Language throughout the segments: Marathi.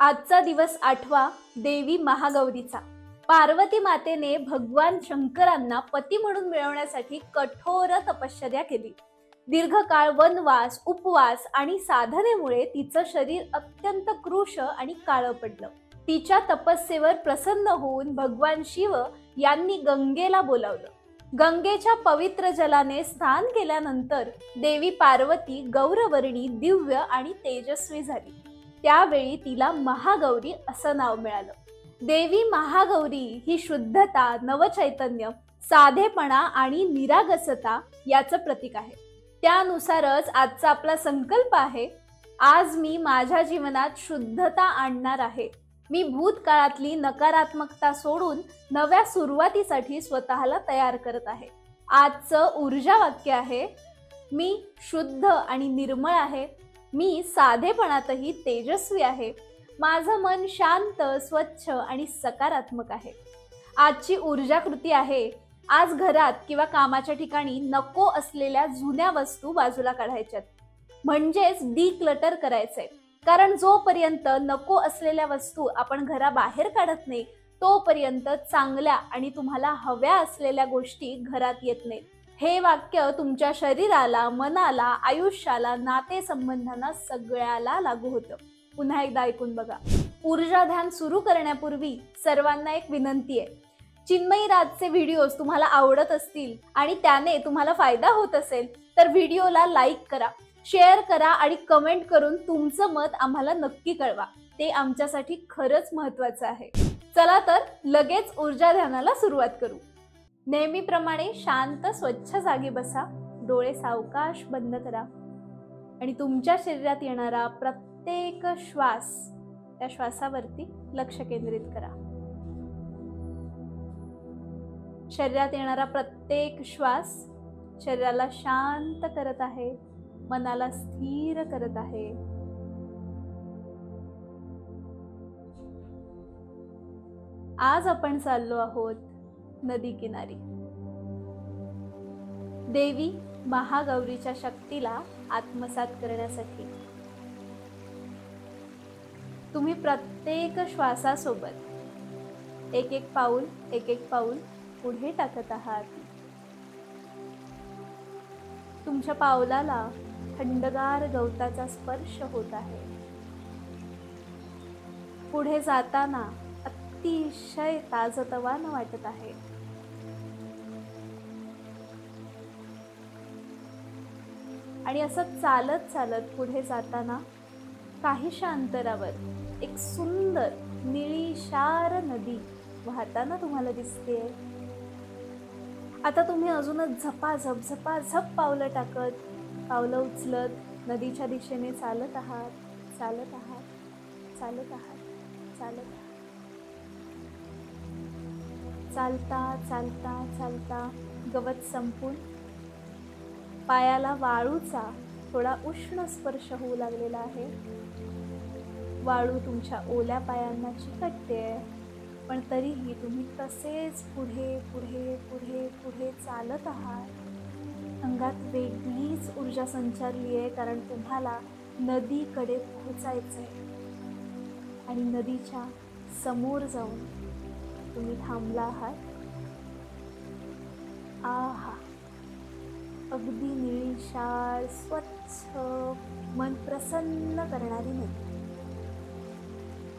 आजचा दिवस 8वा देवी महागौरीचा। पार्वती मातेने भगवान शंकरांना पती म्हणून मिळवण्यासाठी कठोर तपश्चर्या केली। दीर्घकाळ वनवास, उपवास आणि साधनेमुळे तिचं शरीर अत्यंत कृश आणि काळं पडलं। तिच्या तपस्येवर प्रसन्न होऊन भगवान शिव यांनी गंगेला बोलावलं। गंगेच्या पवित्र जलाने स्नान केल्यानंतर देवी पार्वती गौरवर्णी, दिव्य आणि तेजस्वी झाली। त्यावेळी तिला महागौरी असं नाव मिळालं। देवी महागौरी ही शुद्धता, नवचैतन्य, साधेपणा आणि निरागसता याचं प्रतीक आहे। त्यानुसारच आजचा आपला संकल्प आहे, आज मी माझ्या जीवनात शुद्धता आणणार आहे। मी भूतकाळातली नकारात्मकता सोडून नव्या सुरुवातीसाठी स्वतःला तयार करत आहे। आजचं ऊर्जा वाक्य आहे, मी शुद्ध आणि निर्मळ आहे। मी साधेपणातही तेजस्वी आहे। माझं मन शांत, स्वच्छ आणि सकारात्मक आहे। आजची ऊर्जा कृती आहे, आज घरात किंवा कामाच्या ठिकाणी नको असलेल्या जुन्या वस्तू बाजूला काढायच्यात, म्हणजेच डिक्लटर करायचंय। कारण जोपर्यंत नको असलेल्या वस्तू आपण घराबाहेर काढत नाही, तोपर्यंत चांगल्या आणि तुम्हाला हव्या असलेल्या गोष्टी घरात येत नाहीत। हे वाक्य तुमच्या शरीराला, मनाला, आयुष्याला, नातेसंबंधांना सगळ्याला लागू होतं। पुन्हा एकदा ऐकून बघा। ऊर्जा ध्यान सुरू करण्यापूर्वी सर्वांना एक विनंती आहे, चिन्मयी राजचे व्हिडिओज तुम्हाला आवडत असतील आणि त्याने तुम्हाला फायदा होत असेल तर व्हिडिओला लाईक करा, शेअर करा आणि कमेंट करून तुमचं मत आम्हाला नक्की कळवा। ते आमच्यासाठी खरंच महत्त्वाचं आहे। चला तर लगेच ऊर्जा ध्यानाला सुरुवात करू। नेहमीप्रमाणे शांत स्वच्छ जागी बसा, डोळे सावकाश बंद करा आणि तुमच्या शरीरात येणारा प्रत्येक श्वास, त्या श्वासावरती लक्ष केंद्रित करा। शरीरात येणारा प्रत्येक श्वास शरीराला शांत करत आहे, मनाला स्थिर करत आहे। आज आपण चाललो आहोत नदी किनारी। देवी महागौरीच्या शक्तीला आत्मसात करण्यासाठी तुम्ही प्रत्येक श्वासासोबत एक एक पाऊल पुढे टाकत आहात। तुमच्या पावलाला थंडगार गवताचा स्पर्श होत आहे। पुढे जाताना अतिशय ताजतवानं वाटत आहे। आणि असं चालत चालत पुढे जाताना काहीशा अंतरावर एक सुंदर निळीशार नदी वाहताना तुम्हाला दिसते। आता तुम्ही अजूनच झपाझप पावलं टाकत, पावलं उचलत नदीच्या दिशेने चालत आहात, चालत आहात, चालत आहात, चालत आहात। चालता चालता चालता गवत संपून पायाला वाळूचा थोडा उष्ण स्पर्श होऊ लागलेला आहे। वाळू तुमच्या ओल्या पायांना चिकटते, पण तरीही तुम्ही तसेच पुढे पुढे पुढे पुढे चालत आहात। अंगात वेगळीच ऊर्जा संचारली आहे, कारण तुम्हाला नदीकडे पोहोचायचंय आणि नदीच्या समोर जाऊन तुम्ही थांबला आहात। आहा, अगदी निळीशार, स्वच्छ, मन प्रसन्न करणारी नदी।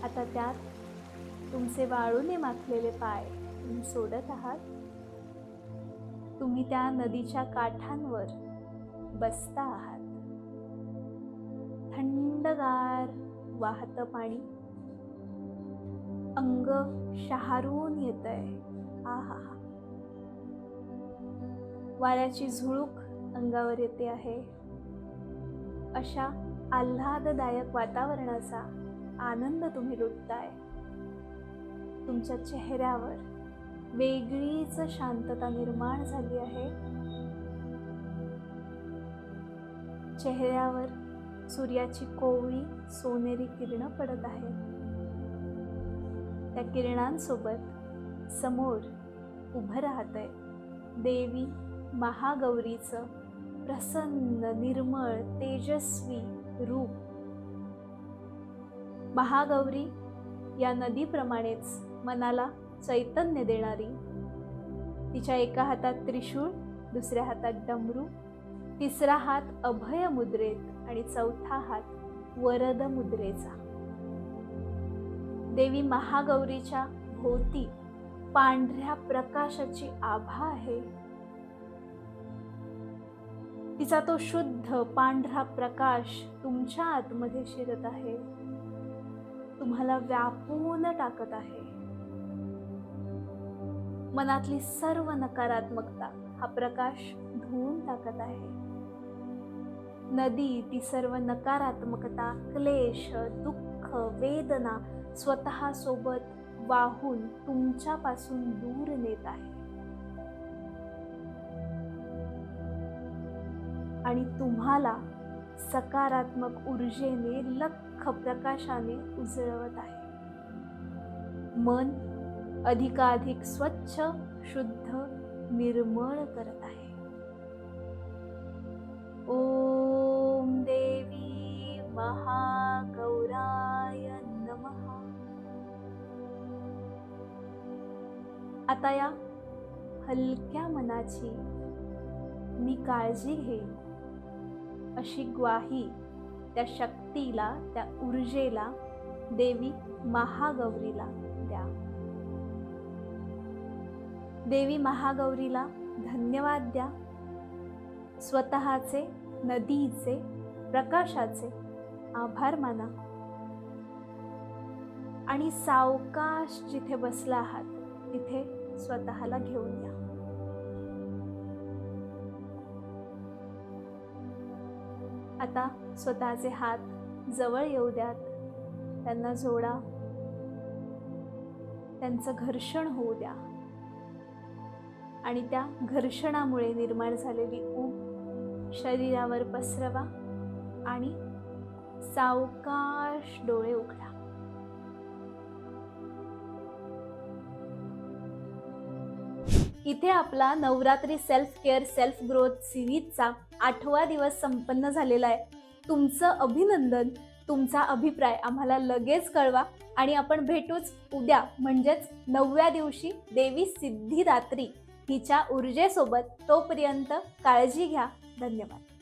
आता त्यात तुमचे वाळूने माखलेले पाय तुम्ही सोडत आहात। तुम्ही त्या नदीच्या काठांवर बसता आहात। थंडगार वाहतं पाणी अंग शहारून येतंय। आहा, वाऱ्याची झुळूक अंगावर येते आहे। अशा आल्हाददायक वातावरणाचा आनंद तुम्ही लुटताय। तुमच्या चेहऱ्यावर वेगळीच शांतता निर्माण झाली आहे। चेहऱ्यावर सूर्याची कोवळी सोनेरी किरणं पडत आहेत। त्या किरणांसोबत समोर उभं राहतंय देवी महागौरीचं प्रसन्न, निर्मळ, तेजस्वी रूप। महागौरी या नदीप्रमाणेच मनाला चैतन्य देणारी, तिच्या एका हातात त्रिशूळ, दुसऱ्या हातात डमरू, तिसरा हात अभय मुद्रेत आणि चौथा हात वरद मुद्रेचा. देवी महागौरीच्या भोवती पांढऱ्या प्रकाशाची आभा आहे. तिचा तो शुद्ध पांढरा प्रकाश तुमच्या आतमध्ये शिरत आहे, तुम्हाला व्यापून टाकत आहे. मनातली सर्व नकारात्मकता हा प्रकाश धुवून टाकत आहे. नदी ती सर्व नकारात्मकता, क्लेश, दुःख, वेदना स्वतः सोबत वाहून तुमच्यापासून दूर नेत आहे आणि तुम्हाला सकारात्मक ऊर्जेने, लख्ख प्रकाशाने उजळवत आहे. मन अधिकाधिक स्वच्छ, शुद्ध, निर्मळ करत आहे. ओम देवी महागौराय नमः. आता या हलक्या मनाची मी काळजी घेईन अशी ग्वाही त्या शक्तीला, त्या ऊर्जेला, देवी महागौरीला द्या. देवी महागौरीला धन्यवाद द्या. स्वतःचे, नदीचे, प्रकाशाचे आभार माना आणि सावकाश जिथे बसला आहात तिथे स्वतःला घेऊन या. आता स्वतःचे हात जवळ येऊ द्यात, त्यांना जोडा, त्यांचं घर्षण होऊ द्या आणि त्या घर्षणामुळे निर्माण झालेली ऊब शरीरावर पसरवा आणि सावकाश डोळे उघडा. इथे आपला Navratri self care, self growth सिरीजचा 8वा दिवस संपन्न झालेला आहे. तुमचं अभिनंदन, तुमचा अभिप्राय आम्हाला लगेच कळवा आणि आपण भेटूच उद्या म्हणजेच 9व्या दिवशी देवी सिद्धिदात्री हिच्या ऊर्जेसोबत. तोपर्यंत काळजी घ्या. धन्यवाद.